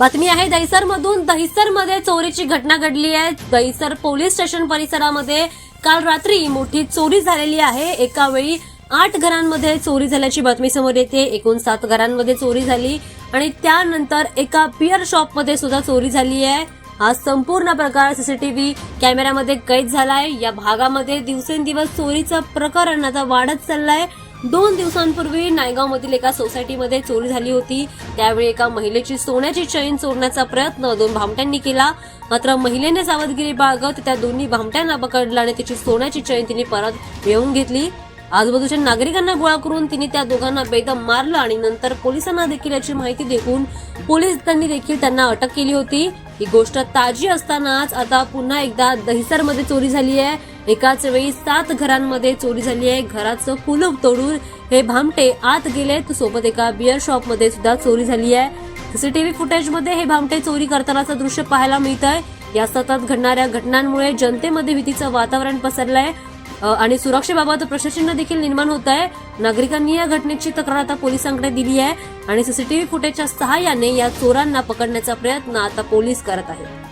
बातमी आहे दहिसरमधून। दहिसरमध्ये चोरीची घटना घडली आहे। दहिसर पोलीस स्टेशन परिसरामध्ये काल रात्री मोठी चोरी झालेली आहे। एका वेळी 8 घरांमध्ये चोरी झाल्याची बातमी समोर येते। एकूण 7 घरांमध्ये चोरी झाली आणि त्यानंतर एका बियर शॉपमध्ये सुद्धा चोरी झाली आहे। हा संपूर्ण प्रकार सीसीटीव्ही कॅमेऱ्यामध्ये कैद झालाय। या भागामध्ये दिवसेंदिवस चोरीचं प्रकरण आता वाढत चाललंय। 2 दिवसांपूर्वी नायगावमधील एका सोसायटीमध्ये चोरी झाली होती। त्यावेळी एका महिलेची सोन्याची चैन चोरण्याचा प्रयत्न 2 भामट्यांनी केला, मात्र महिलेने सावधगिरी बाळगत त्या दोन्ही भामट्यांना पकडलं आणि तिची सोन्याची चैन तिने परत मिळवून घेतली। आजूबाजूच्या नागरिकांना गोळा करून तिने त्या दोघांना बेदम मारलं आणि नंतर पोलिसांना देखील याची माहिती देऊन पोलिसांनी देखील त्यांना अटक केली होती। ही गोष्ट ताजी असतानाच आता पुन्हा एकदा दहिसरमध्ये चोरी झाली आहे। एकाच वेळी 7 घरांमध्ये चोरी झाली आहे। घराचं कुलूप तोडून हे भामटे आत गेलेत। सोबत एका बियर शॉपमध्ये सुद्धा चोरी झाली आहे। सीसीटीव्ही फुटेजमध्ये हे भामटे चोरी करतानाचं दृश्य पाहायला मिळतंय। या सतत घडणाऱ्या घटनांमुळे जनतेमध्ये भीतीचं वातावरण पसरलंय आणि सुरक्षेबाबत प्रश्नचिन्ह देखील निर्माण होत आहे। नागरिकांनी या घटनेची तक्रार आता पोलिसांकडे दिली आहे आणि सीसीटीव्ही फुटेजच्या सहाय्याने या चोरांना पकडण्याचा प्रयत्न आता पोलीस करत आहेत।